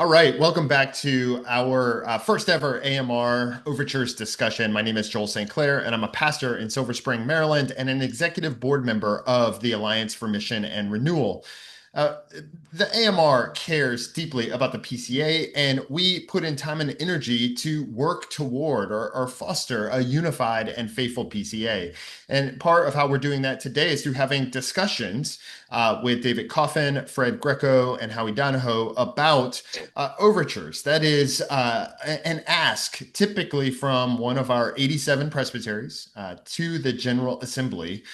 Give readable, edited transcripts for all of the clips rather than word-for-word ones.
All right, welcome back to our first ever AMR Overtures discussion. My name is Joel St. Clair, and I'm a pastor in Silver Spring, Maryland, and an executive board member of the Alliance for Mission and Renewal. Uh, the AMR cares deeply about the PCA, and we put in time and energy to work toward or foster a unified and faithful PCA. And part of how we're doing that today is through having discussions with David Coffin, Fred Greco, and Howie Donahoe about overtures. That is an ask typically from one of our 87 presbyteries to the General Assembly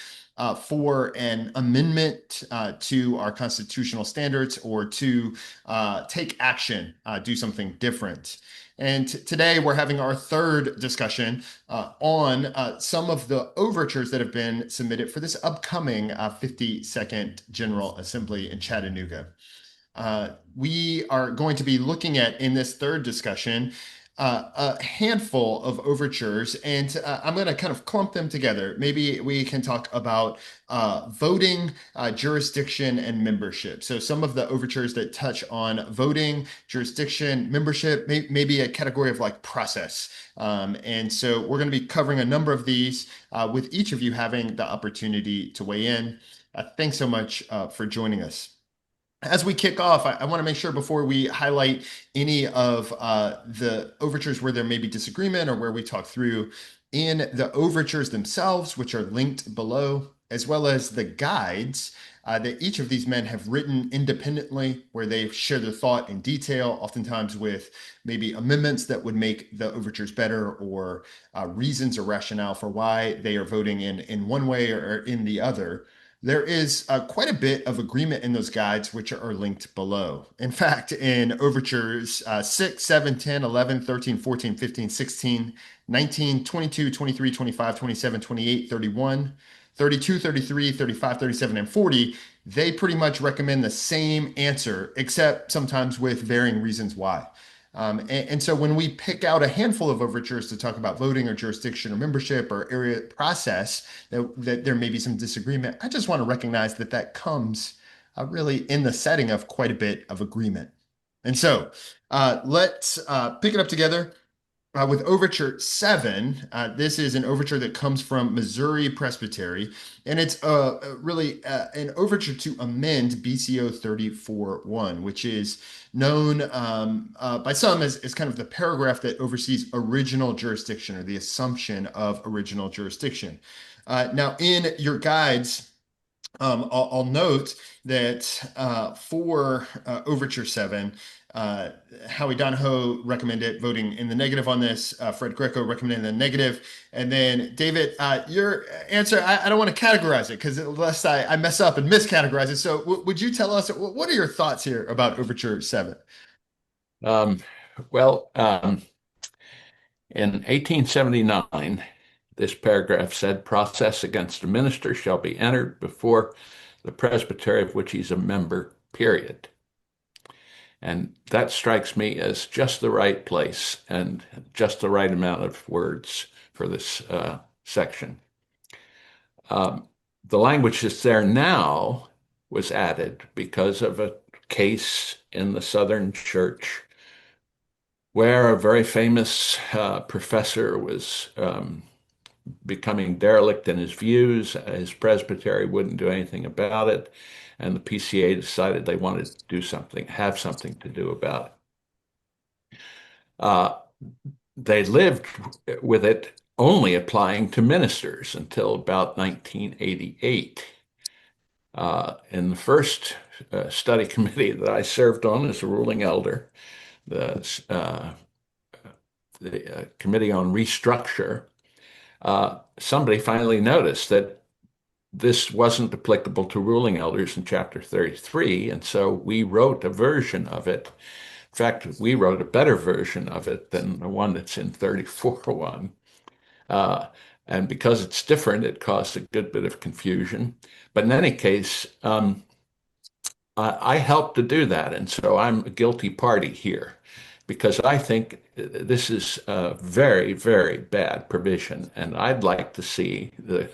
for an amendment to our constitutional standards or to take action, do something different. And today we're having our third discussion on some of the overtures that have been submitted for this upcoming 52nd General Assembly in Chattanooga. We are going to be looking at, in this third discussion, a handful of overtures, and I'm going to kind of clump them together. Maybe we can talk about voting, jurisdiction, and membership. So some of the overtures that touch on voting, jurisdiction, membership, maybe a category of like process. And so we're going to be covering a number of these with each of you having the opportunity to weigh in. Thanks so much for joining us. As we kick off, I want to make sure before we highlight any of the overtures where there may be disagreement or where we talk through in the overtures themselves, which are linked below, as well as the guides that each of these men have written independently, where they share their thought in detail, oftentimes with maybe amendments that would make the overtures better or reasons or rationale for why they are voting in one way or in the other. There is quite a bit of agreement in those guides, which are linked below. In fact, in overtures 6, 7, 10, 11, 13, 14, 15, 16, 19, 22, 23, 25, 27, 28, 31, 32, 33, 35, 37, and 40, they pretty much recommend the same answer, except sometimes with varying reasons why. And so when we pick out a handful of overtures to talk about voting or jurisdiction or membership or area process, that there may be some disagreement, I just want to recognize that that comes really in the setting of quite a bit of agreement. And so let's pick it up together with Overture 7. This is an overture that comes from Missouri Presbytery, and it's really an overture to amend BCO 34-1, which is known by some as kind of the paragraph that oversees original jurisdiction or the assumption of original jurisdiction. Now, in your guides, I'll note that for Overture 7, uh, Howie Donahoe recommended voting in the negative on this. Fred Greco recommended the negative. And then, David, your answer, I don't want to categorize it because lest I mess up and miscategorize it. So, would you tell us what are your thoughts here about Overture 7? Um, well, in 1879, this paragraph said, process against a minister shall be entered before the presbytery of which he's a member, period. And that strikes me as just the right place and just the right amount of words for this section. Um, the language that's there now was added because of a case in the Southern Church where a very famous professor was becoming derelict in his views. His presbytery wouldn't do anything about it, and the PCA decided they wanted to do something, have something to do about it. Uh, they lived with it only applying to ministers until about 1988. In the first study committee that I served on as a ruling elder, the Committee on Restructure, somebody finally noticed that this wasn't applicable to ruling elders in Chapter 33, and so we wrote a version of it. In fact, we wrote a better version of it than the one that's in 34:1. Uh, and because it's different, it caused a good bit of confusion. But in any case, I helped to do that, and so I'm a guilty party here because I think this is a very, very bad provision, and I'd like to see the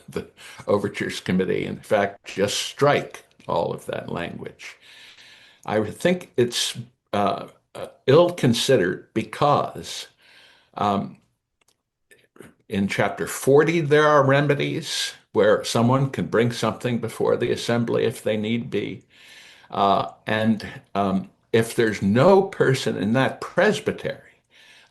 Overtures Committee, in fact, just strike all of that language. I think it's ill-considered because um, in chapter 40 there are remedies where someone can bring something before the assembly if they need be. And if there's no person in that presbytery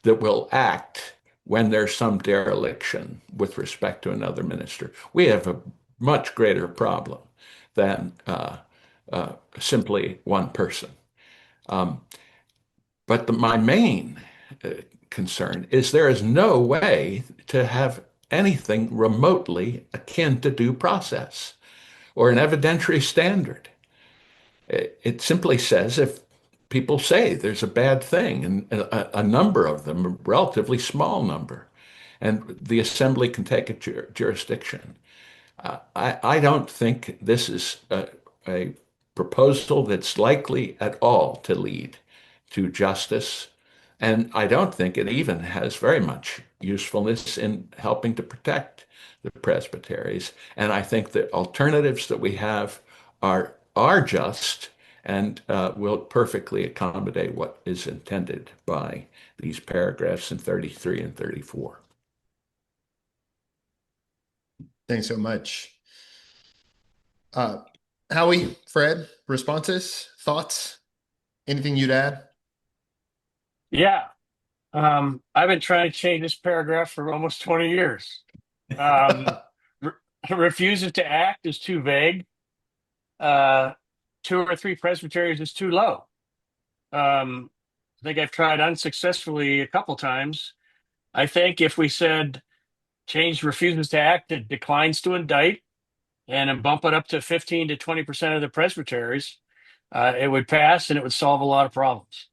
that will act when there's some dereliction with respect to another minister, we have a much greater problem than simply one person. Um, but my main uh, concern is there is no way to have anything remotely akin to due process or an evidentiary standard. It simply says if people say there's a bad thing, and a number of them, a relatively small number, and the assembly can take a jurisdiction. I don't think this is a proposal that's likely at all to lead to justice. And I don't think it even has very much usefulness in helping to protect the presbyteries. And I think the alternatives that we have are just and will perfectly accommodate what is intended by these paragraphs in 33 and 34. Thanks so much. Uh, Howie, Fred, responses, thoughts, anything you'd add? Yeah. I've been trying to change this paragraph for almost 20 years. Um, re- Refuses to act is too vague. Uh, Two or three presbyteries is too low. I think I've tried unsuccessfully a couple times. I think if we said change refuses to act to declines to indict and then bump it up to 15 to 20% of the presbyteries, it would pass and it would solve a lot of problems.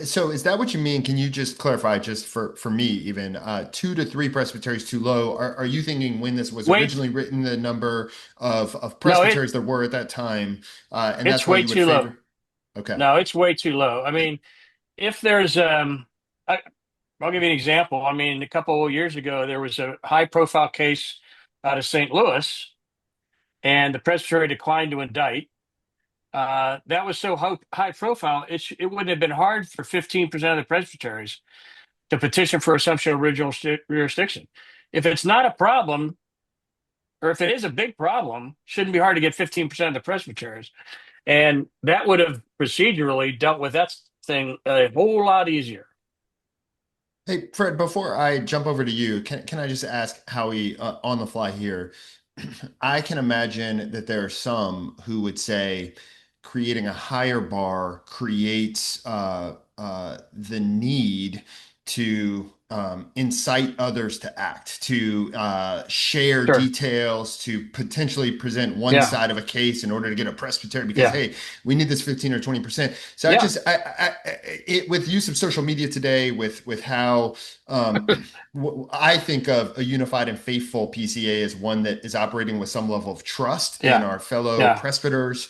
So is that what you mean? Can you just clarify, just for me, even 2 to 3 presbyteries too low? Are you thinking when this was Wait, originally written, the number of no, presbyteries there were at that time, and it's that's why way you would too low. favor? Okay. No, it's way too low. I mean, if there's I'll give you an example. I mean, a couple of years ago, there was a high profile case out of St. Louis, and the presbytery declined to indict. That was so high profile, it wouldn't have been hard for 15% of the presbyteries to petition for assumption of original jurisdiction. If it's not a problem, or if it is a big problem, shouldn't be hard to get 15% of the presbyteries. And that would have procedurally dealt with that thing a whole lot easier. Hey, Fred, before I jump over to you, can I just ask Howie on the fly here? I can imagine that there are some who would say creating a higher bar creates the need to incite others to act, to share Sure. details, to potentially present one Yeah. side of a case in order to get a presbytery because, Yeah. hey, we need this 15 or 20%. So Yeah. with use of social media today, with how I think of a unified and faithful PCA as one that is operating with some level of trust in Yeah. our fellow Yeah. presbyters.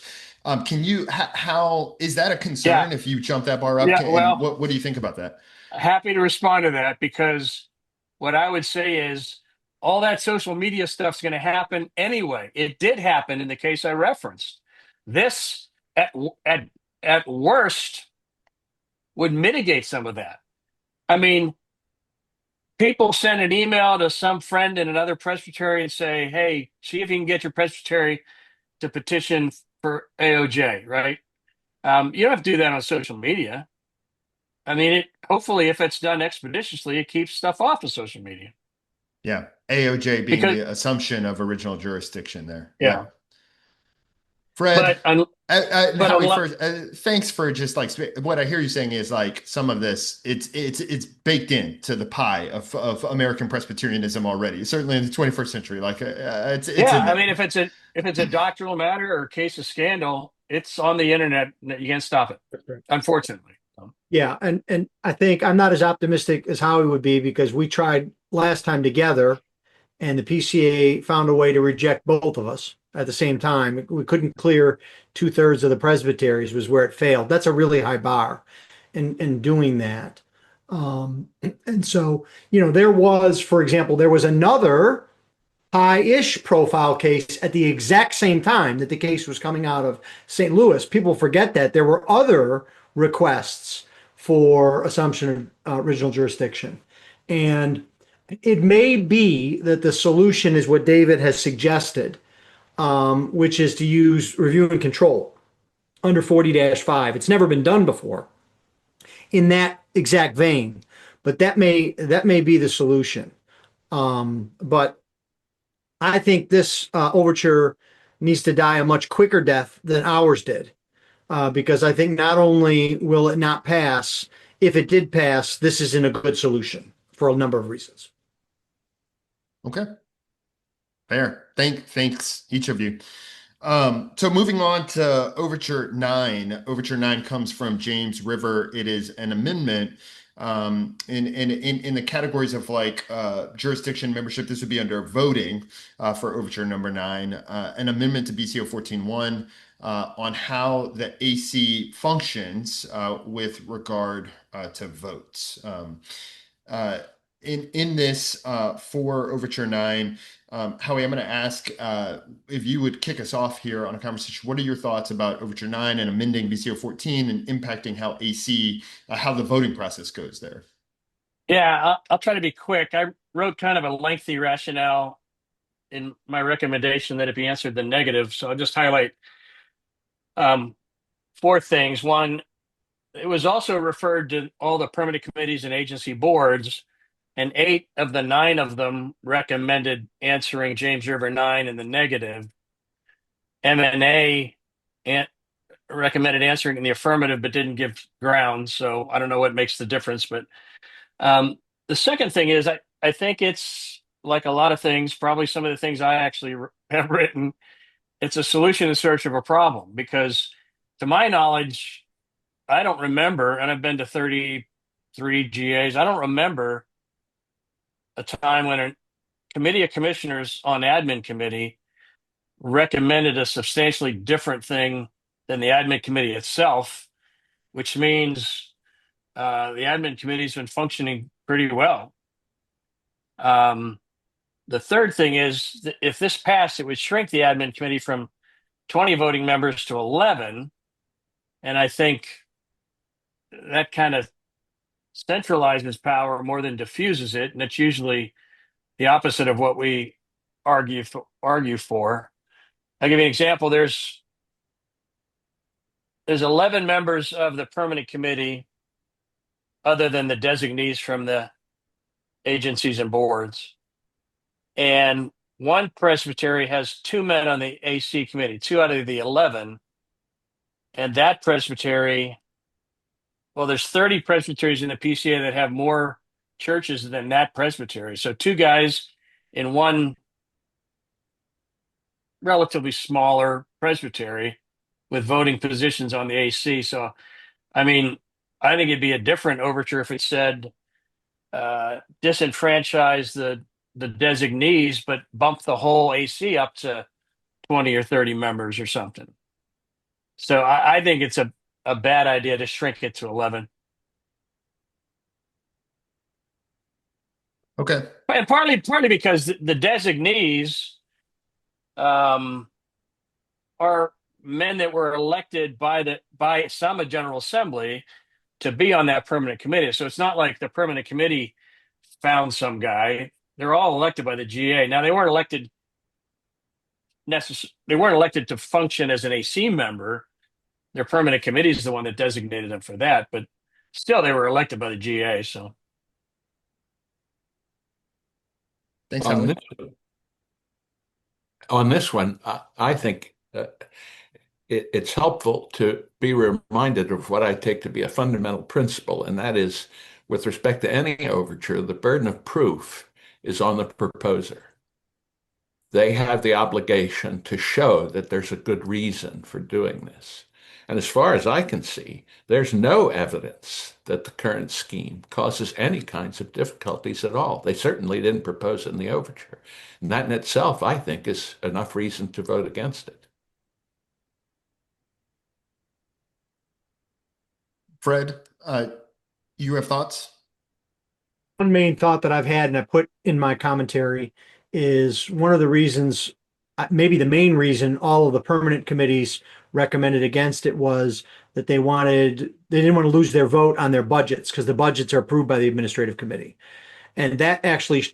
Can you, how is that a Yeah. concern if you jump that bar up? Yeah. And Well, what do you think about that? happy to respond to that because what I would say is all that social media stuff's going to happen anyway. It did happen in the case I referenced. This at at worst would mitigate some of that. I mean, people send an email to some friend in another presbytery and say, "Hey, see if you can get your presbytery to petition for AOJ." Right? You don't have to do that on social media. I mean, it hopefully, if it's done expeditiously, it keeps stuff off of social media. Yeah. AOJ being Because the assumption of original jurisdiction there. yeah, Yeah. Fred, but un, but Howie, unless first, thanks for just like what I hear you saying is like some of this, it's baked into the pie of American Presbyterianism already, certainly in the 21st century. Like it's yeah, in I there. mean, if it's a doctrinal matter or case of scandal, it's on the internet. You can't stop it, unfortunately. Yeah, and I think I'm not as optimistic as Howie would be because we tried last time together, and the PCA found a way to reject both of us at the same time. We couldn't clear 2/3 of the presbyteries was where it failed. That's a really high bar in doing that. And so, there was, for example, there was another high-ish profile case at the exact same time that the case was coming out of St. Louis. People forget that there were other requests for assumption of original jurisdiction. And it may be that the solution is what David has suggested, which is to use review and control under 40-5. It's never been done before in that exact vein, but that may be the solution. But I think this overture needs to die a much quicker death than ours did, because I think not only will it not pass, if it did pass, this isn't a good solution for a number of reasons. Okay. Fair. Thanks each of you. So moving on to Overture 9. Overture 9 comes from James River. It is an amendment in the categories of like jurisdiction membership. This would be under voting for Overture number 9, an amendment to BCO 14.1 on how the AC functions with regard to votes. In this for Overture 9, Howie, I'm going to ask if you would kick us off here on a conversation. What are your thoughts about Overture 9 and amending BCO 14 and impacting how AC, how the voting process goes there? Yeah, I'll try to be quick. I wrote kind of a lengthy rationale in my recommendation that it be answered the negative. So I'll just highlight four things. One, it was also referred to all the permanent committees and agency boards, and 8 of the 9 of them recommended answering James River 9 in the negative. M&A recommended answering in the affirmative, but didn't give grounds. So I don't know what makes the difference. But the second thing is, I think it's like a lot of things, probably some of the things I actually have written, it's a solution in search of a problem. Because to my knowledge, I don't remember, and I've been to 33 GAs, I don't remember a time when a committee of commissioners on admin committee recommended a substantially different thing than the admin committee itself, which means the admin committee's been functioning pretty well. The third thing is that if this passed, it would shrink the admin committee from 20 voting members to 11. And I think that kind of centralizes power more than diffuses it. And it's usually the opposite of what we argue for. I'll give you an example. There's 11 members of the permanent committee other than the designees from the agencies and boards. And one presbytery has 2 men on the AC committee, 2 out of the 11. And that presbytery, well, there's 30 presbyteries in the PCA that have more churches than that presbytery. So 2 guys in one relatively smaller presbytery with voting positions on the AC. So, I mean, I think it'd be a different overture if it said disenfranchise the designees, but bump the whole AC up to 20 or 30 members or something. So I think it's a bad idea to shrink it to 11. Okay. And partly because the designees are men that were elected by some General Assembly to be on that permanent committee. So it's not like the permanent committee found some guy. They're all elected by the GA. Now they weren't elected to function as an AC member. Their permanent committee is the one that designated them for that, but still they were elected by the GA. So Thanks, On Howie. this one, I think it's helpful to be reminded of what I take to be a fundamental principle, and that is, with respect to any overture, the burden of proof is on the proposer. They have the obligation to show that there's a good reason for doing this. And as far as I can see, there's no evidence that the current scheme causes any kinds of difficulties at all. They certainly didn't propose it in the overture. And that in itself, I think, is enough reason to vote against it. Fred, you have thoughts? One main thought that I've had and I put in my commentary is one of the reasons, maybe the main reason all of the permanent committees recommended against it was that they didn't want to lose their vote on their budgets because the budgets are approved by the administrative committee. And that actually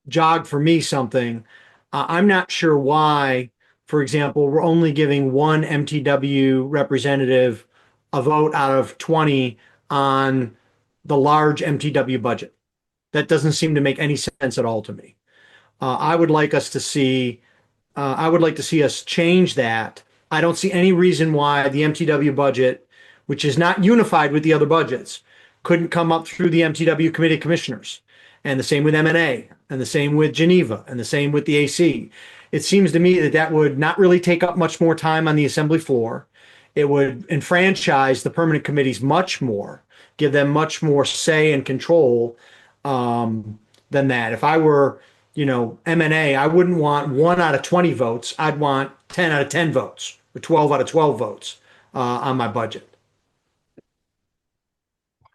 jogged for me something. I'm not sure why, for example, we're only giving one MTW representative a vote out of 20 on the large MTW budget. That doesn't seem to make any sense at all to me. I would like us to see, I would like to see us change that. I don't see any reason why the MTW budget, which is not unified with the other budgets, couldn't come up through the MTW committee of commissioners. And the same with MNA, and the same with Geneva, and the same with the AC. It seems to me that that would not really take up much more time on the assembly floor. It would enfranchise the permanent committees much more, give them much more say and control than that. If I were, MNA, I wouldn't want 1 out of 20 votes. I'd want 10 out of 10 votes or 12 out of 12 votes on my budget.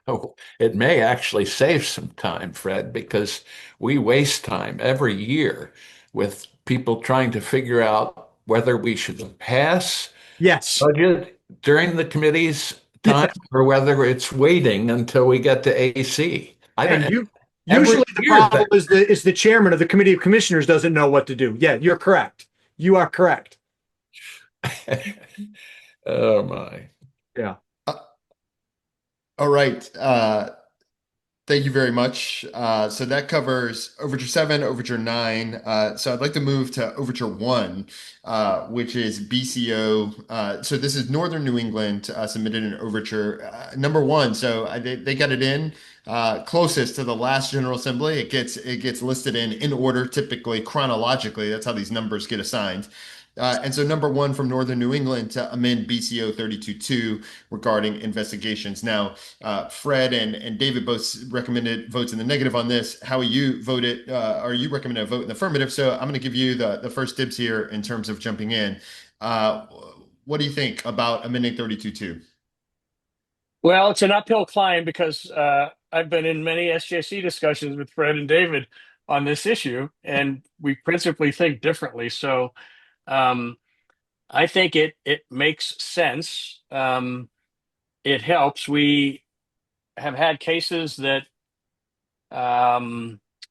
Oh, it may actually save some time, Fred, because we waste time every year with people trying to figure out whether we should pass Yes. budget during the committee's time or whether it's waiting until we get to AC. Usually the problem is the chairman of the committee of commissioners doesn't know what to do. Yeah, you're correct. You are correct. Oh my. Yeah. All right. Thank you very much. So that covers Overture 7, Overture 9. So I'd like to move to Overture 1, which is BCO. So this is Northern New England submitted an Overture number 1. So they got it in closest to the last General Assembly. It gets listed in order, typically chronologically. That's how these numbers get assigned. And so number 1 from Northern New England to amend BCO 32.2 regarding investigations. Now, Fred and David both recommended votes in the negative on this. Howie, you voted, or you recommended a vote in the affirmative. So I'm going to give you the first dibs here in terms of jumping in. What do you think about amending 32.2? Well, it's an uphill climb because I've been in many SJC discussions with Fred and David on this issue, and we principally think differently. So I think it makes sense. It helps. We have had cases that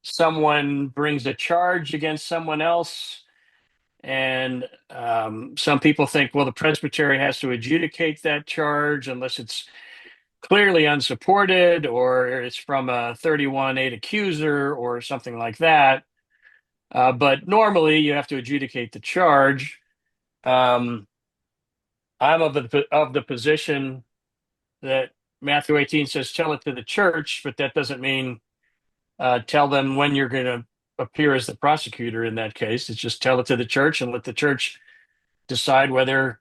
someone brings a charge against someone else, and some people think, well, the presbytery has to adjudicate that charge unless it's clearly unsupported or it's from a 31(8) accuser or something like that. But normally you have to adjudicate the charge. I'm of the position that Matthew 18 says, tell it to the church, but that doesn't mean tell them when you're going to appear as the prosecutor in that case. It's just tell it to the church and let the church decide whether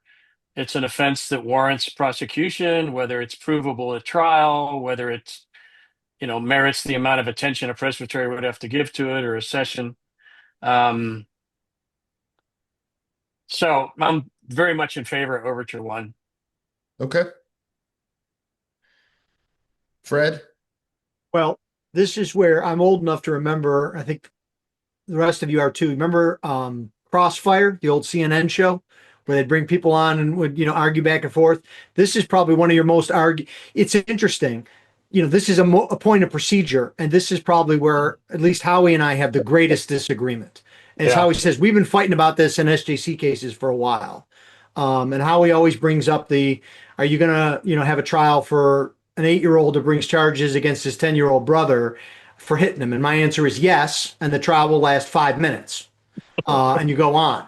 it's an offense that warrants prosecution, whether it's provable at trial, whether it's, merits the amount of attention a presbytery would have to give to it or a session. So I'm very much in favor of Overture 1. Okay. Fred? Well, this is where I'm old enough to remember. I think the rest of you are too. Remember Crossfire, the old CNN show, where they'd bring people on and would, argue back and forth. This is probably one of your most It's interesting. This is a point of procedure, and this is probably where at least Howie and I have the greatest disagreement. As Howie says, we've been fighting about this in SJC cases for a while. And Howie always brings up are you going to, have a trial for an 8-year-old who brings charges against his 10-year-old brother for hitting him? And my answer is yes. And the trial will last 5 minutes. And you go on.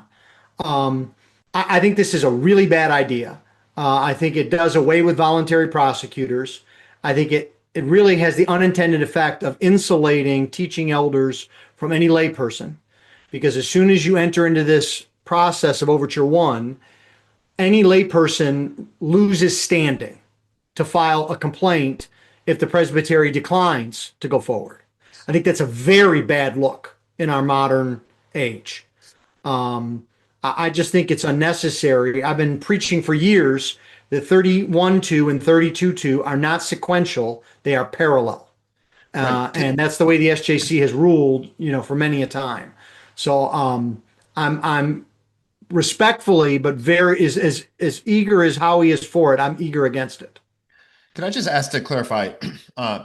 I think this is a really bad idea. I think it does away with voluntary prosecutors. I think it really has the unintended effect of insulating teaching elders from any layperson. Because as soon as you enter into this process of Overture 1, any layperson loses standing to file a complaint if the presbytery declines to go forward. I think that's a very bad look in our modern age. I just think it's unnecessary. I've been preaching for years that 31.2 and 32.2 are not sequential, they are parallel. Right. And that's the way the SJC has ruled, for many a time. So I'm respectfully, but very as eager as Howie is for it, I'm eager against it. Can I just ask to clarify,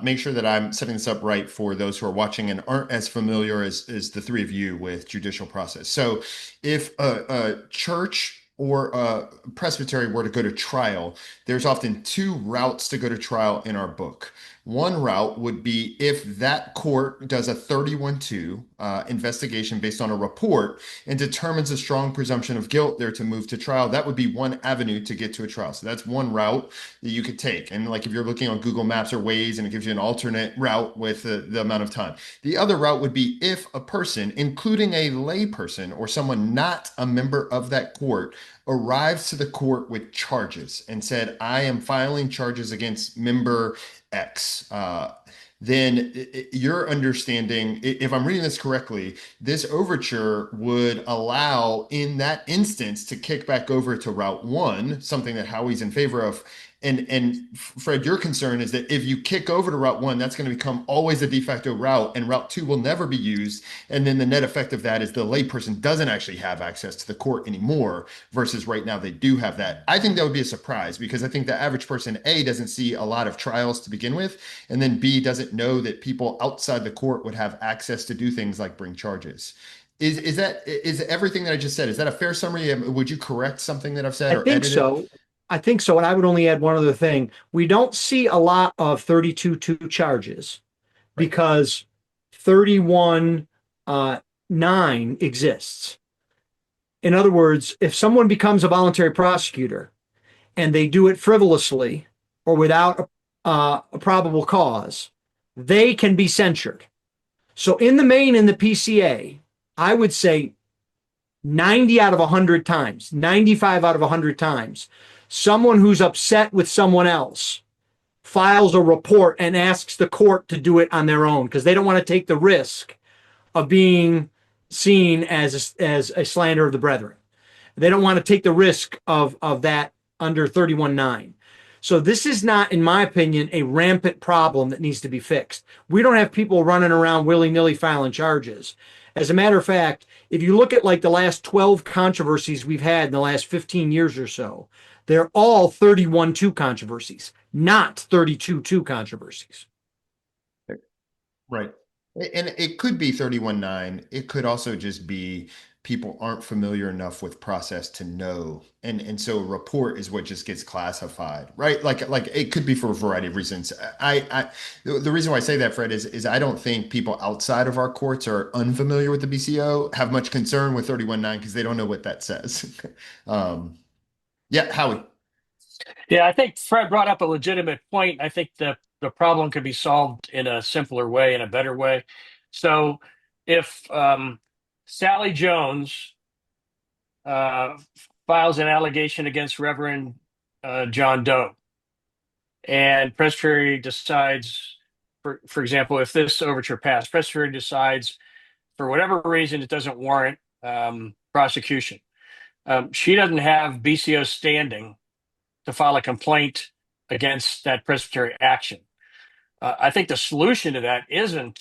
make sure that I'm setting this up right for those who are watching and aren't as familiar as the three of you with judicial process? So, if a church or a presbytery were to go to trial, there's often two routes to go to trial in our book. One route would be if that court does a 31-2 investigation based on a report and determines a strong presumption of guilt, they're to move to trial. That would be one avenue to get to a trial. So that's one route that you could take. And like if you're looking on Google Maps or Waze and it gives you an alternate route with the amount of time. The other route would be if a person, including a lay person or someone not a member of that court, arrives to the court with charges and said, I am filing charges against member X. Then your understanding, if I'm reading this correctly, this overture would allow in that instance to kick back over to Route 1, something that Howie's in favor of. And Fred, your concern is that if you kick over to Route 1, that's going to become always the de facto route, and Route 2 will never be used. And then the net effect of that is the layperson doesn't actually have access to the court anymore, versus right now they do have that. I think that would be a surprise because I think the average person, A, doesn't see a lot of trials to begin with, and then B, doesn't know that people outside the court would have access to do things like bring charges. Is everything that I just said, is that a fair summary? Would you correct something that I've said I or think edit it? so. I think so. And I would only add one other thing. We don't see a lot of 32-2 charges Right. because 31 9 exists. In other words, if someone becomes a voluntary prosecutor and they do it frivolously or without a probable cause, they can be censured. So, in the main, in the PCA, I would say 90 out of 100 times, 95 out of 100 times, someone who's upset with someone else files a report and asks the court to do it on their own because they don't want to take the risk of being seen as a slander of the brethren. They don't want to take the risk of that under 31-9. So this is not, in my opinion, a rampant problem that needs to be fixed. We don't have people running around willy-nilly filing charges. As a matter of fact, if you look at like the last 12 controversies we've had in the last 15 years or so, they're all 31-2 controversies, not 32-2 controversies. Right. And it could be 31-9. It could also just be people aren't familiar enough with process to know. And so a report is what just gets classified, right? Like it could be for a variety of reasons. The reason why I say that, Fred, is I don't think people outside of our courts are unfamiliar with the BCO, have much concern with 31-9 because they don't know what that says. Yeah, Howie. Yeah, I think Fred brought up a legitimate point. I think the problem could be solved in a simpler way, in a better way. So if Sally Jones uh, files an allegation against Reverend John Doe, and Presbytery decides, for example, if this overture passed, Presbytery decides for whatever reason it doesn't warrant prosecution. She doesn't have BCO standing to file a complaint against that presbytery action. I think the solution to that isn't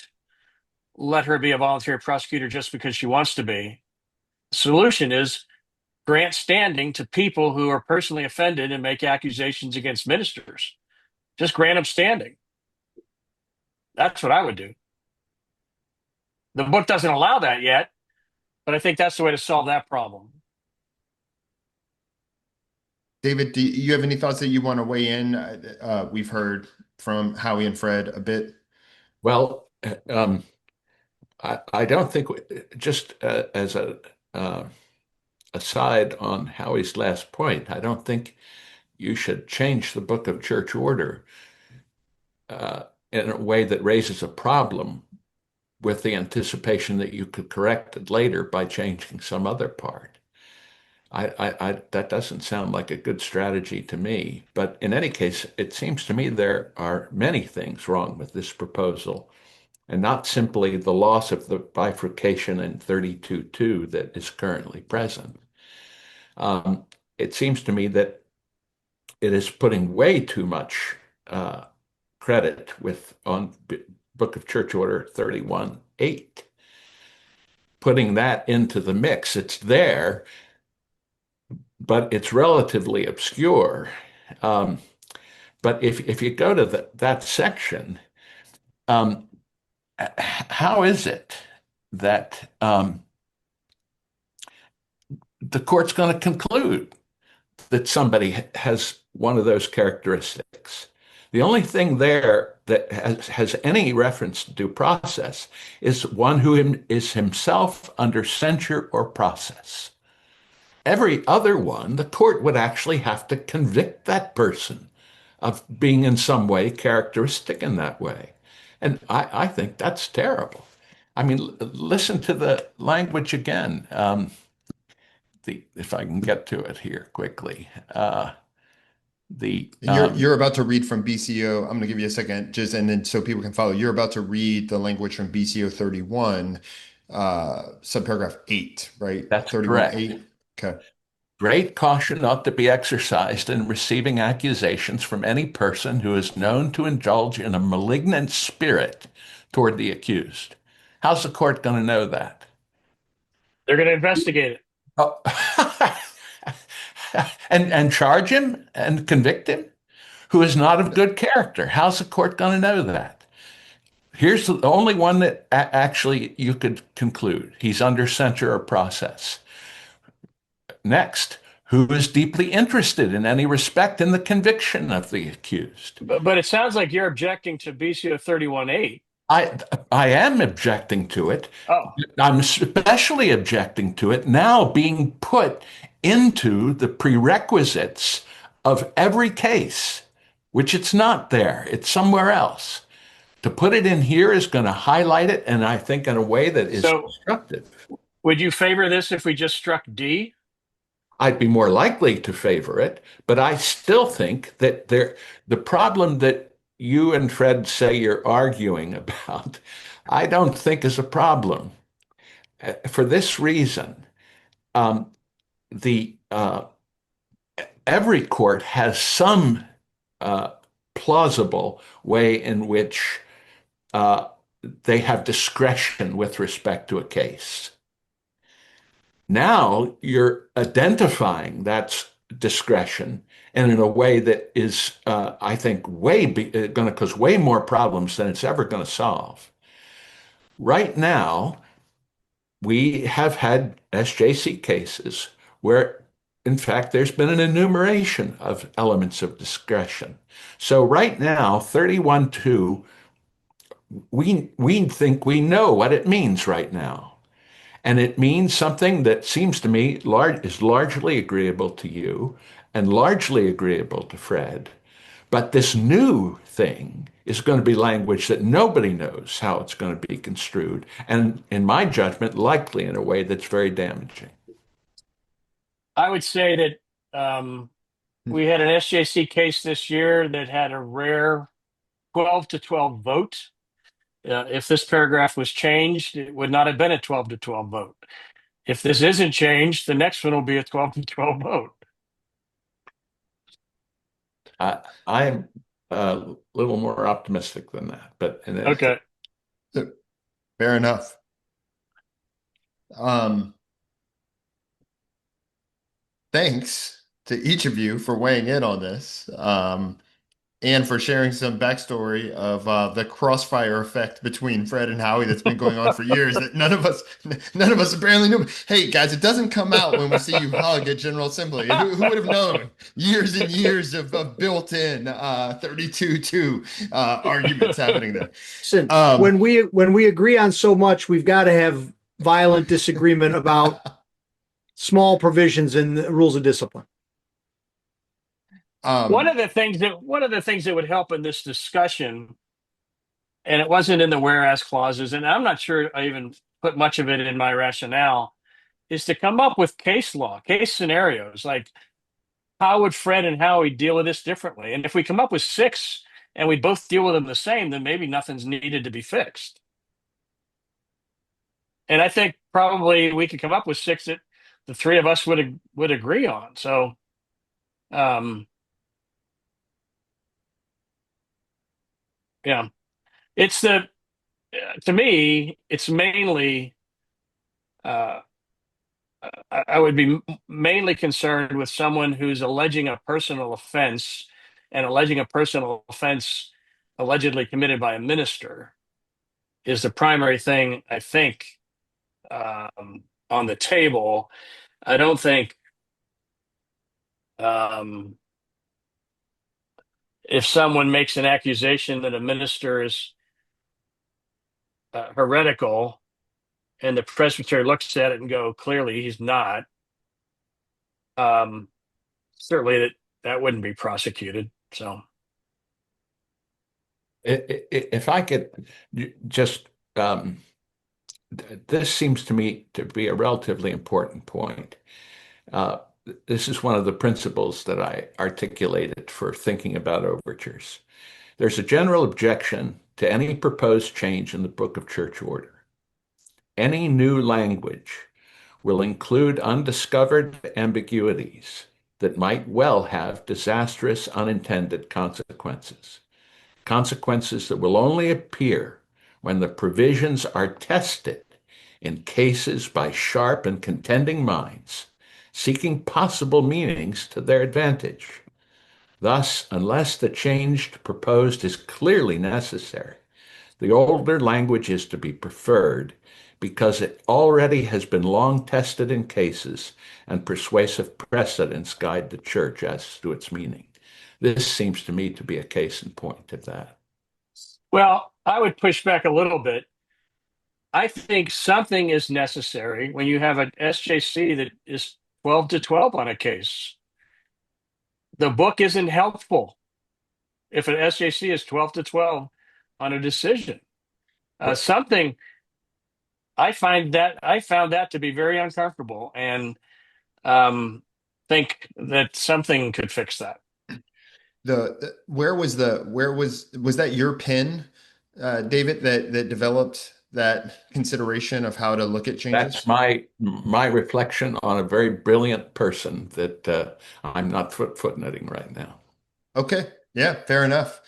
let her be a voluntary prosecutor just because she wants to be. The solution is grant standing to people who are personally offended and make accusations against ministers. Just grant them standing. That's what I would do. The book doesn't allow that yet, but I think that's the way to solve that problem. David, do you have any thoughts that you want to weigh in? We've heard from Howie and Fred a bit. Well, I don't think, just as a aside on Howie's last point, I don't think you should change the Book of Church Order in a way that raises a problem with the anticipation that you could correct it later by changing some other part. That doesn't sound like a good strategy to me. But in any case, it seems to me there are many things wrong with this proposal, and not simply the loss of the bifurcation in 32-2 that is currently present. It seems to me that it is putting way too much credit on Book of Church Order 31-8. putting that into the mix. It's there, but it's relatively obscure. Um, but if you go to that section, um, how is it that the court's going to conclude that somebody has one of those characteristics? The only thing there that has any reference to due process is one who is himself under censure or process. Every other one, the court would actually have to convict that person of being in some way characteristic in that way. And I think that's terrible. I mean, listen to the language again. If I can get to it here quickly. The You're about to read from BCO. I'm going to give you a second, just and then so people can follow. You're about to read the language from BCO 31, subparagraph 8, right? That's 31 correct. 8. Okay. Great caution ought to be exercised in receiving accusations from any person who is known to indulge in a malignant spirit toward the accused. How's the court going to know that? They're going to investigate it. Oh. and charge him and convict him, who is not of good character. How's the court going to know that? Here's the only one that actually you could conclude he's under censure or process. Next, who is deeply interested in any respect in the conviction of the accused. But it sounds like you're objecting to BCO 31.8. I am objecting to it. Oh, I'm especially objecting to it now being put into the prerequisites of every case, which it's not there. It's somewhere else. To put it in here is going to highlight it, and I think in a way that is so constructive. would you favor this if we just struck D? I'd be more likely to favor it, but I still think that the problem that you and Fred say you're arguing about, I don't think is a problem. For this reason, um, the every court has some uh, plausible way in which they have discretion with respect to a case. Now you're identifying that discretion and in a way that is, I think, going to cause way more problems than it's ever going to solve. Right now, we have had SJC cases where, in fact, there's been an enumeration of elements of discretion. So right now, 31.2, we think we know what it means right now. And it means something that seems to me is largely agreeable to you and largely agreeable to Fred. But this new thing is going to be language that nobody knows how it's going to be construed. And in my judgment, likely in a way that's very damaging. I would say that we had an SJC case this year that had a rare 12-12 vote. If this paragraph was changed, it would not have been a 12-12 vote. If this isn't changed, the next one will be a 12-12 vote. I'm a little more optimistic than that, but Okay. Fair enough. Thanks to each of you for weighing in on this. And for sharing some backstory of the crossfire effect between Fred and Howie that's been going on for years that none of us apparently knew. Hey guys, it doesn't come out when we see you hug at General Assembly. Who would have known? Years and years of built-in 32-2 arguments happening there. Listen, when we agree on so much, we've got to have violent disagreement about small provisions in the rules of discipline. One of the things that would help in this discussion, and it wasn't in the whereas clauses, and I'm not sure I even put much of it in my rationale, is to come up with case scenarios, like how would Fred and Howie deal with this differently? And if we come up with 6 and we both deal with them the same, then maybe nothing's needed to be fixed. And I think probably we could come up with 6 that the 3 of us would agree on. So, yeah, to me, it's mainly I would be mainly concerned with someone who's alleging a personal offense and alleging a personal offense allegedly committed by a minister is the primary thing I think on the table. I don't think um, if someone makes an accusation that a minister is heretical and the presbytery looks at it and go, clearly he's not, um, certainly that wouldn't be prosecuted. So, If I could just, this seems to me to be a relatively important point. Uh, this is one of the principles that I articulated for thinking about overtures. There's a general objection to any proposed change in the Book of Church Order. Any new language will include undiscovered ambiguities that might well have disastrous unintended consequences. Consequences that will only appear when the provisions are tested in cases by sharp and contending minds, seeking possible meanings to their advantage. Thus, unless the change proposed is clearly necessary, the older language is to be preferred because it already has been long tested in cases and persuasive precedents guide the church as to its meaning. This seems to me to be a case in point of that. well, I would push back a little bit. I think something is necessary when you have an SJC that is 12 to 12 on a case. The book isn't helpful if an SJC is 12 to 12 on a decision. Something I found that to be very uncomfortable, and think that something could fix that. Was that your pen, David, that developed that consideration of how to look at That's changes? my reflection on a very brilliant person that I'm not footnoting right now. Okay. Yeah, fair enough.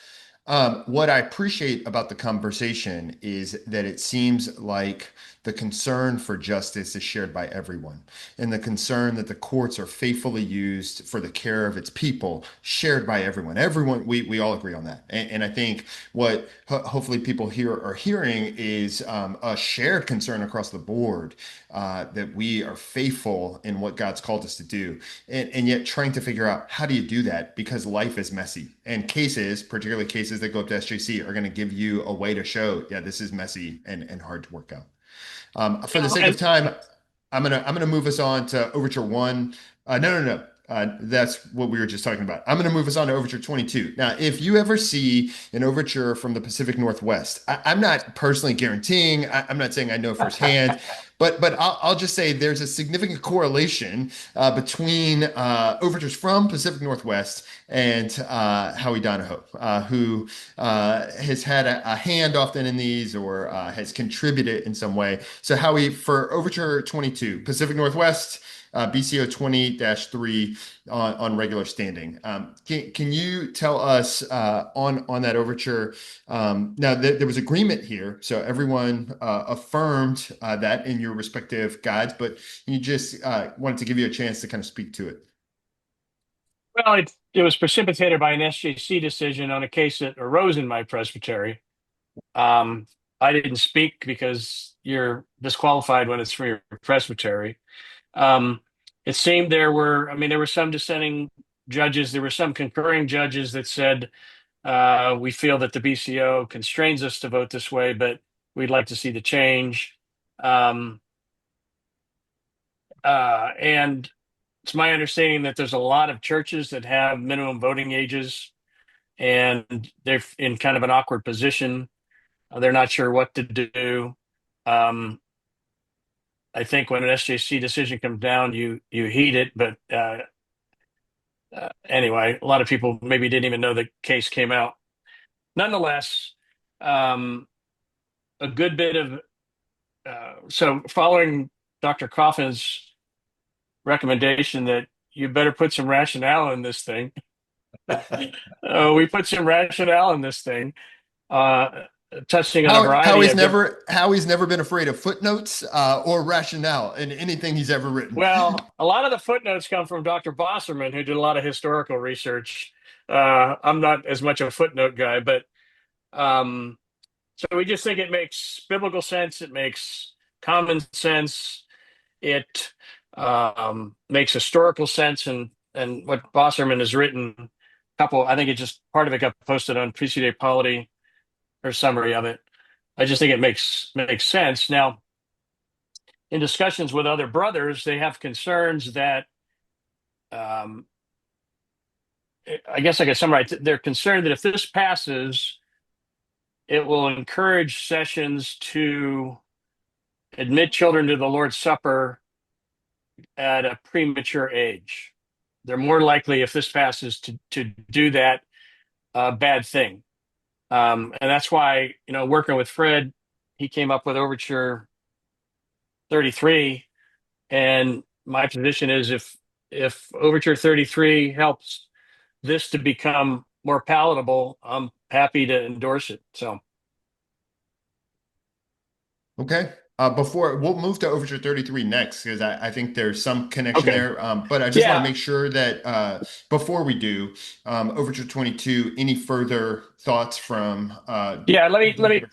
What I appreciate about the conversation is that it seems like the concern for justice is shared by everyone, and the concern that the courts are faithfully used for the care of its people, shared by everyone. Everyone, we all agree on that. And I think what hopefully people here are hearing is a shared concern across the board that we are faithful in what God's called us to do, and yet trying to figure out how do you do that because life is messy and cases, particularly cases that go up to SJC, are going to give you a way to show, yeah, this is messy and hard to work out. For the sake of And time, I'm gonna move us on to Overture 1. No. That's what we were just talking about. I'm going to move us on to Overture 22. Now, if you ever see an overture from the Pacific Northwest, I'm not personally guaranteeing, I'm not saying I know firsthand, but I'll just say there's a significant correlation between overtures from Pacific Northwest and Howie Donahoe, who has had a hand often in these or has contributed in some way. So Howie, for Overture 22, Pacific Northwest, BCO 20-3 on regular standing. Can you tell us on that overture? Now, there was agreement here, so everyone affirmed that in your respective guides, but you just wanted to give you a chance to kind of speak to it. well, it was precipitated by an SJC decision on a case that arose in my presbytery. Um, I didn't speak because you're disqualified when it's from your presbytery. Um, it seemed there were some dissenting judges. There were some concurring judges that said, we feel that the BCO constrains us to vote this way, but we'd like to see the change. And it's my understanding that there's a lot of churches that have minimum voting ages, and they're in kind of an awkward position. They're not sure what to do. Um, I think when an SJC decision comes down, you heed it. But anyway, a lot of people maybe didn't even know the case came out. Nonetheless, um, a good bit of so following Dr. Coffin's recommendation that you better put some rationale in this thing. We put some rationale in this thing. touching on a variety of different. Howie's never been afraid of footnotes or rationale in anything he's ever written. Well, a lot of the footnotes come from Dr. Bosserman, who did a lot of historical research. I'm not as much a footnote guy, but um, so we just think it makes biblical sense. It makes common sense. It makes historical sense, and what Bosserman has written. I think it just part of it got posted on PCA Polity or summary of it. I just think it makes sense. Now, in discussions with other brothers, they have concerns that I guess I can summarize. They're concerned that if this passes, it will encourage sessions to admit children to the Lord's Supper at a premature age. They're more likely, if this passes, to do that bad thing. And that's why, working with Fred, he came up with Overture 33. And my position is if Overture 33 helps this to become more palatable, I'm happy to endorse it. So, okay. Before we'll move to Overture 33 next, because I think there's some connection okay. there. But I just want Yeah. to make sure that before we do Overture 22, any further thoughts from Yeah, let me.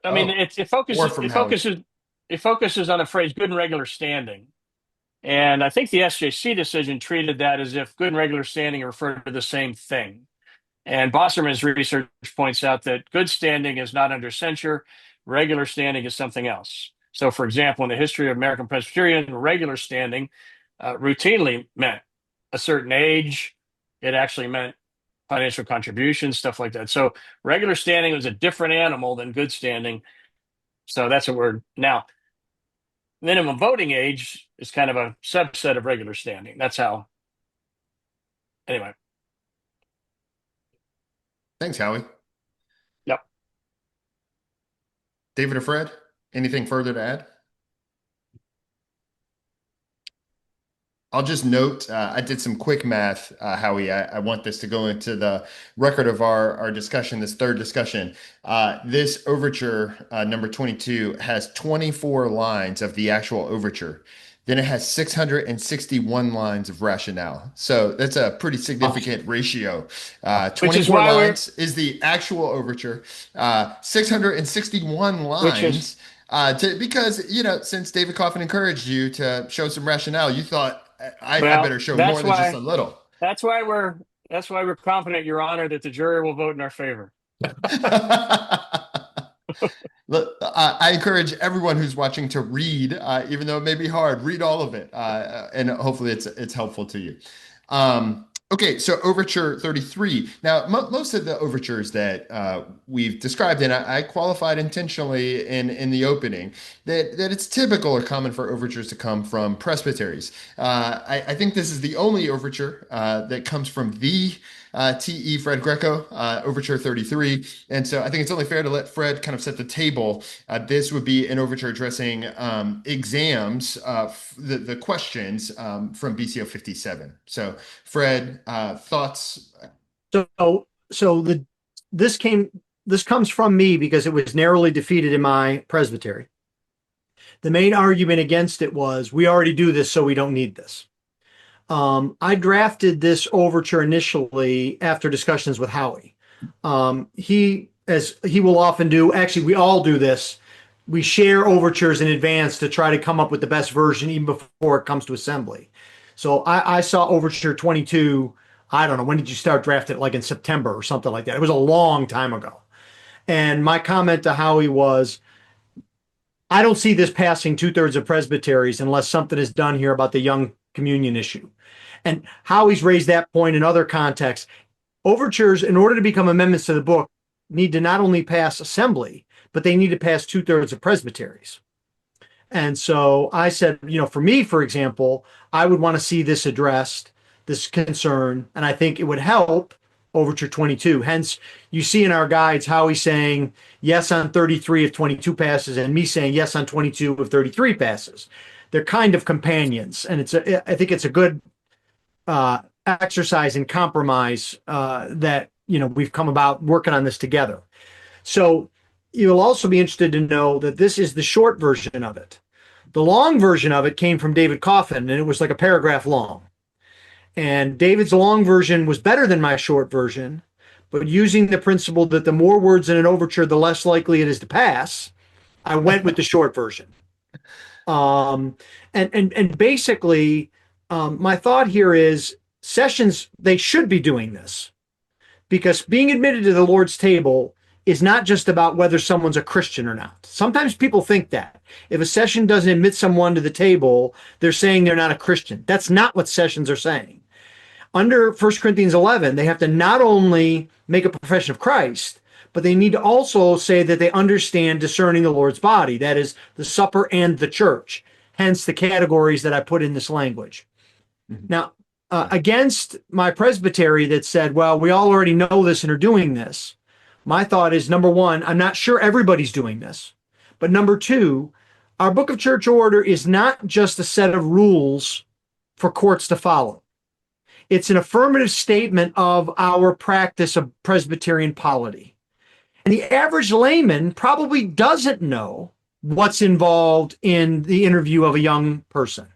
I mean, Oh, it or focuses from it Howie. focuses it focuses on a phrase, good and regular standing. And I think the SJC decision treated that as if good and regular standing refer to the same thing. And Bosserman's research points out that good standing is not under censure, regular standing is something else. So, for example, in the history of American Presbyterian, regular standing routinely meant a certain age. It actually meant financial contributions, stuff like that. So, regular standing was a different animal than good standing. So, that's what we're now. Minimum voting age is kind of a subset of regular standing. That's how. Anyway. Thanks, Howie. Yep. David or Fred, anything further to add? I'll just note, I did some quick math, Howie. I want this to go into the record of our discussion, this third discussion. This overture, number 22, has 24 lines of the actual overture. Then it has 661 lines of rationale. So that's a pretty significant ratio. Which is 24 why lines is the actual overture. 661 which is lines. Because, since David Coffin encouraged you to show some rationale, you thought I well, better show more than just a little. that's why we're confident, Your Honor, that the jury will vote in our favor. Look, I encourage everyone who's watching to read, even though it may be hard, read all of it, and hopefully it's helpful to you. Okay, so Overture 33. Now, most of the overtures that we've described, and I qualified intentionally in the opening, that it's typical or common for overtures to come from presbyteries. I think this is the only overture that comes from the TE Fred Greco, Overture 33. And so I think it's only fair to let Fred kind of set the table. This would be an overture addressing exams, the questions from BCO 57. So Fred, thoughts? This comes from me because it was narrowly defeated in my presbytery. The main argument against it was we already do this, so we don't need this. I drafted this overture initially after discussions with Howie. As he will often do, actually, we all do this. We share overtures in advance to try to come up with the best version even before it comes to assembly. So I saw Overture 22. I don't know, when did you start drafting it? Like in September or something like that. It was a long time ago. And my comment to Howie was, I don't see this passing 2/3 of presbyteries unless something is done here about the young communion issue. And Howie's raised that point in other contexts. Overtures, in order to become amendments to the book, need to not only pass assembly, but they need to pass 2/3 of presbyteries. And so I said, for me, for example, I would want to see this addressed, this concern, and I think it would help Overture 22. Hence, you see in our guides Howie saying yes on 33 if 22 passes, and me saying yes on 22 if 33 passes. They're kind of companions, and I think it's a good exercise in compromise that we've come about working on this together. So you'll also be interested to know that this is the short version of it. The long version of it came from David Coffin, and it was like a paragraph long. And David's long version was better than my short version, but using the principle that the more words in an overture, the less likely it is to pass, I went with the short version. Um, and basically, my thought here is sessions, they should be doing this because being admitted to the Lord's table is not just about whether someone's a Christian or not. Sometimes people think that if a session doesn't admit someone to the table, they're saying they're not a Christian. That's not what sessions are saying. Under 1 Corinthians 11, they have to not only make a profession of Christ, but they need to also say that they understand discerning the Lord's body, that is, the supper and the church, hence the categories that I put in this language. Mm-hmm. Now, against my presbytery that said, well, we all already know this and are doing this, my thought is, number one, I'm not sure everybody's doing this. But number two, our Book of Church Order is not just a set of rules for courts to follow. It's an affirmative statement of our practice of Presbyterian polity. And the average layman probably doesn't know what's involved in the interview of a young person.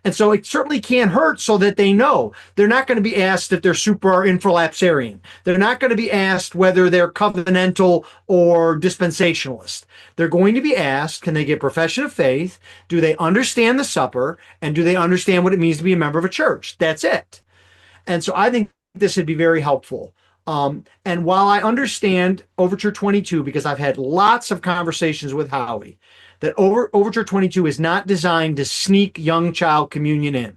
And so it certainly can't hurt so that they know. They're not going to be asked if they're super or infralapsarian. They're not going to be asked whether they're covenantal or dispensationalist. They're going to be asked, can they get profession of faith? Do they understand the supper? And do they understand what it means to be a member of a church? That's it. And so I think this would be very helpful. And while I understand Overture 22, because I've had lots of conversations with Howie, that Overture 22 is not designed to sneak young child communion in.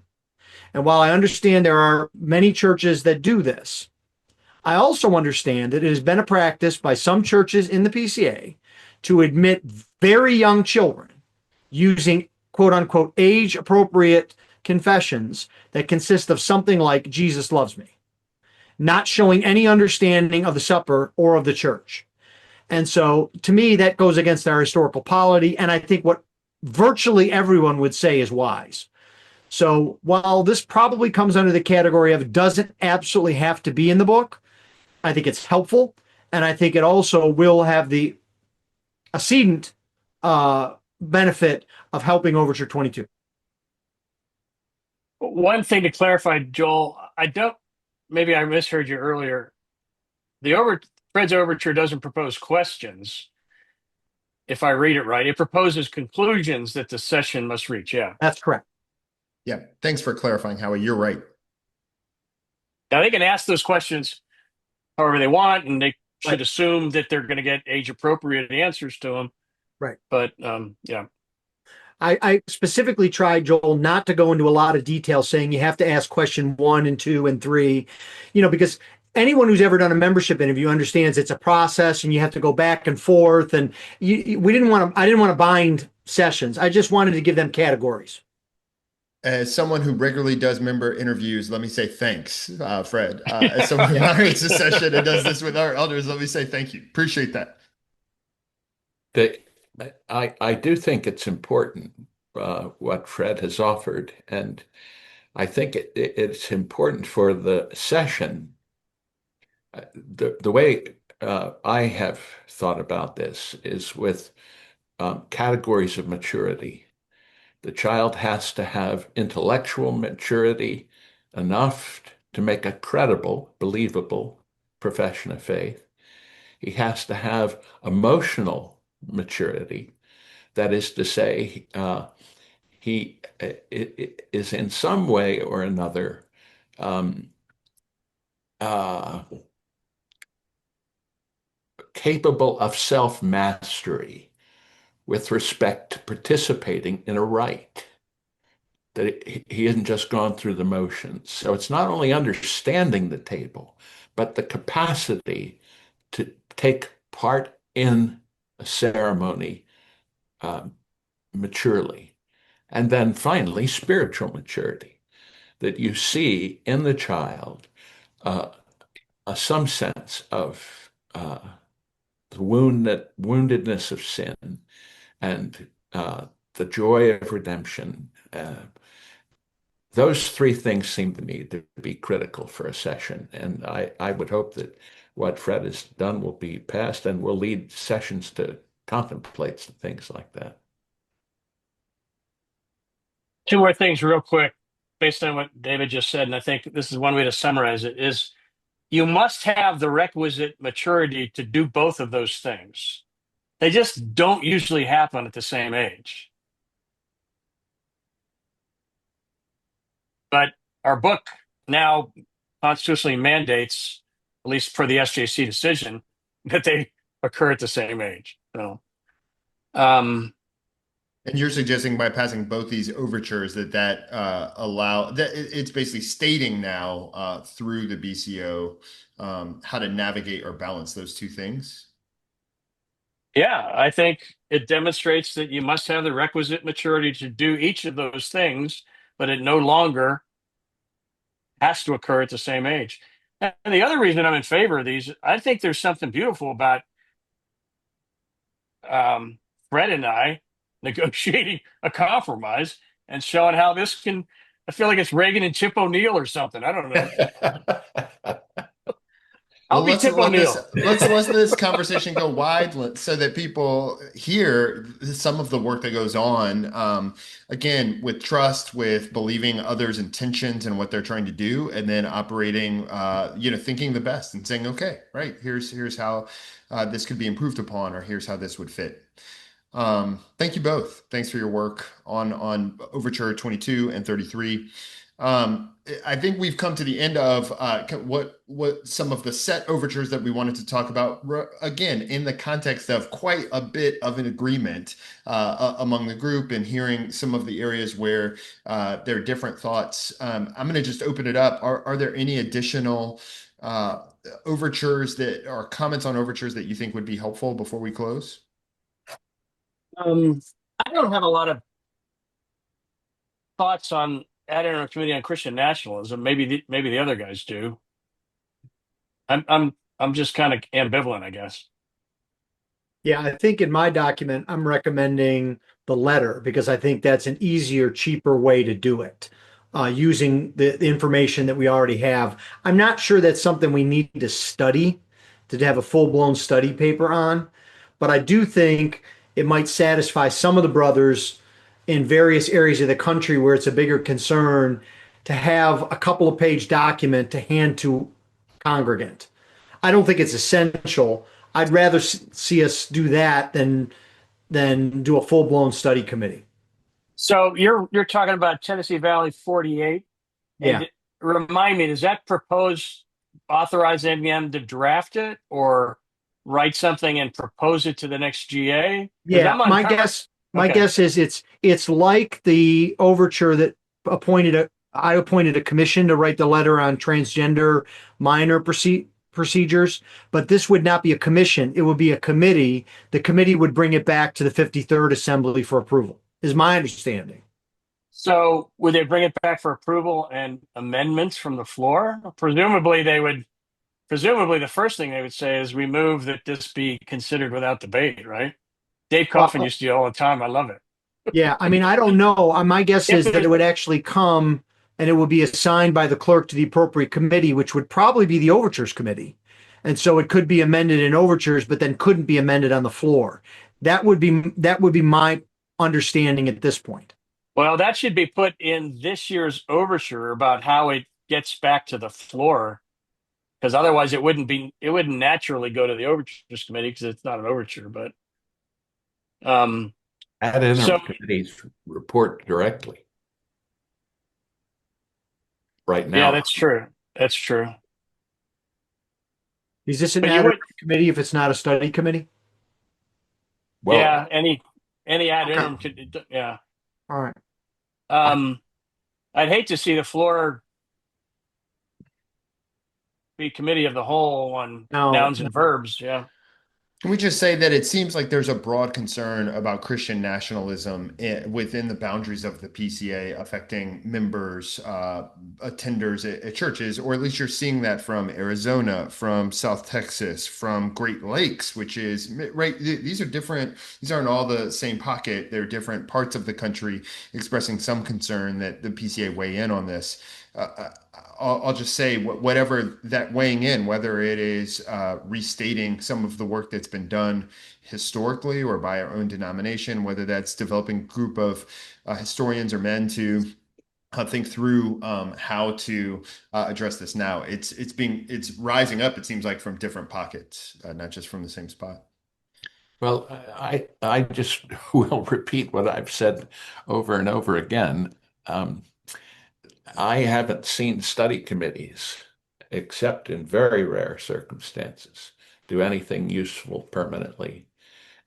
And while I understand there are many churches that do this, I also understand that it has been a practice by some churches in the PCA to admit very young children using quote unquote age appropriate confessions that consist of something like Jesus loves me, not showing any understanding of the supper or of the church. And so to me, that goes against our historical polity. And I think what virtually everyone would say is wise. So while this probably comes under the category of doesn't absolutely have to be in the book, I think it's helpful. And I think it also will have the accedent benefit of helping Overture 22. One thing to clarify, Joel, maybe I misheard you earlier. Fred's overture doesn't propose questions. If I read it right, it proposes conclusions that the session must reach. Yeah, that's correct. Yeah. Thanks for clarifying, Howie. You're right. Now they can ask those questions however they want, and they should assume that they're going to get age appropriate answers to them. Right. But yeah. I specifically tried, Joel, not to go into a lot of detail saying you have to ask question 1 and 2 and 3, because anyone who's ever done a membership interview understands it's a process and you have to go back and forth. And I didn't want to bind sessions. I just wanted to give them categories. As someone who regularly does member interviews, let me say thanks, Fred. As someone who moderates a session and does this with our elders, let me say thank you. Appreciate that. I do think it's important what Fred has offered, and I think it's important for the session. The way I have thought about this is with categories of maturity. The child has to have intellectual maturity enough to make a credible, believable profession of faith. He has to have emotional maturity. That is to say, he is in some way or another capable of self-mastery with respect to participating in a rite. That he hasn't just gone through the motions. So it's not only understanding the table, but the capacity to take part in a ceremony maturely. And then finally, spiritual maturity, that you see in the child some sense of the woundedness of sin and the joy of redemption. Those three things seem to me to be critical for a session. And I would hope that what Fred has done will be passed, and we'll lead sessions to contemplate things like that. Two more things real quick based on what David just said, and I think this is one way to summarize it, is you must have the requisite maturity to do both of those things. They just don't usually happen at the same age. But our book now constitutionally mandates, at least per the SJC decision, that they occur at the same age. So, And you're suggesting by passing both these overtures that allow that it's basically stating now through the BCO how to navigate or balance those two things. yeah, I think it demonstrates that you must have the requisite maturity to do each of those things, but it no longer has to occur at the same age. And the other reason I'm in favor of these, I think there's something beautiful about Fred and I negotiating a compromise and showing how this can. I feel like it's Reagan and Tip O'Neill or something. I don't know. I'll Well, be Tip O'Neill. let's let this conversation go wide so that people hear some of the work that goes on. Again, with trust, with believing others' intentions and what they're trying to do, and then operating, thinking the best and saying, okay, right, here's how this could be improved upon, or here's how this would fit. Thank you both. Thanks for your work on Overture 22 and 33. I think we've come to the end of what some of the set overtures that we wanted to talk about. Again, in the context of quite a bit of an agreement among the group, and hearing some of the areas where there are different thoughts. I'm going to just open it up. Are there any additional overtures that are comments on overtures that you think would be helpful before we close? I don't have a lot of thoughts on ad interim committee on Christian nationalism. Maybe the other guys do. I'm just kind of ambivalent, I guess. Yeah, I think in my document, I'm recommending the letter because I think that's an easier, cheaper way to do it, using the information that we already have. I'm not sure that's something we need to study, to have a full-blown study paper on, but I do think it might satisfy some of the brothers in various areas of the country where it's a bigger concern to have a couple of page document to hand to congregant. I don't think it's essential. I'd rather see us do that than do a full blown study committee. So you're talking about Tennessee Valley 48, Yeah. and remind me, does that propose authorizing them to draft it or write something and propose it to the next GA? Yeah, my guess is it's like the overture that I appointed a commission to write the letter on transgender minor procedures, but this would not be a commission. It would be a committee. The committee would bring it back to the 53rd Assembly for approval, is my understanding. So would they bring it back for approval and amendments from the floor? Presumably the first thing they would say is we move that this be considered without debate, right? Dave Coffin used to do it all the time. I love it. Yeah, I mean, I don't know. My guess is that it would actually come and it would be assigned by the clerk to the appropriate committee, which would probably be the Overtures Committee. And so it could be amended in overtures, but then couldn't be amended on the floor. That would be my understanding at this point. Well, that should be put in this year's overture about how it gets back to the floor, because otherwise it wouldn't naturally go to the Overtures Committee because it's not an overture. But ad interim committees report directly right now. Yeah, that's true. That's true. Is this an ad interim committee if it's not a study committee? Well, yeah, any ad interim could. Yeah. All right. I'd hate to see the floor be committee of the whole on nouns and verbs. Yeah. Can we just say that it seems like there's a broad concern about Christian nationalism within the boundaries of the PCA affecting members, attenders at churches, or at least you're seeing that from Arizona, from South Texas, from Great Lakes, which is, right, these are different, these aren't all the same pocket. They're different parts of the country expressing some concern that the PCA weigh in on this. I'll just say whatever that weighing in, whether it is restating some of the work that's been done historically or by our own denomination, whether that's developing a group of historians or men to think through how to address this now. It's rising up, it seems like, from different pockets, not just from the same spot. Well, I just will repeat what I've said over and over again. Um, I haven't seen study committees, except in very rare circumstances, do anything useful permanently.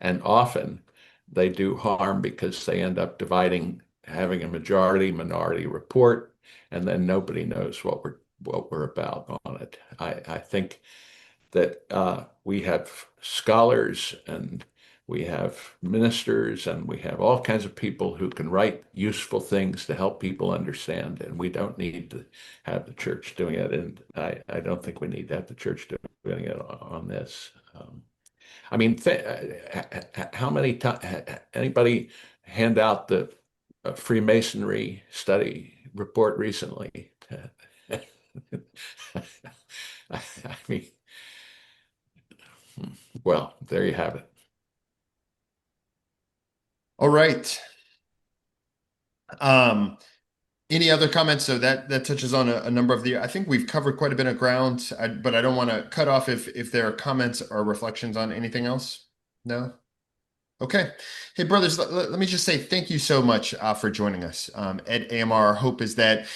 And often they do harm because they end up having a majority minority report, and then nobody knows what we're about on it. I think that we have scholars and we have ministers and we have all kinds of people who can write useful things to help people understand, and we don't need to have the church doing it. And I don't think we need to have the church doing it on this. I mean, how many times anybody hand out the Freemasonry study report recently? I mean, well, there you have it. All right. Any other comments? So that touches on a number of I think we've covered quite a bit of ground, but I don't want to cut off if there are comments or reflections on anything else. No? Okay. Hey, brothers, let me just say thank you so much for joining us. At AMR, our hope is that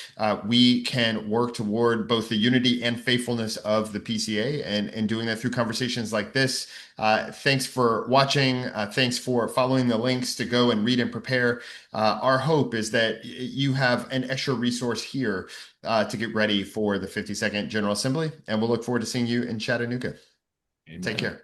we can work toward both the unity and faithfulness of the PCA, and doing that through conversations like this. Thanks for watching. Thanks for following the links to go and read and prepare. Our hope is that you have an extra resource here to get ready for the 52nd General Assembly, and we'll look forward to seeing you in Chattanooga. Amen. Take care.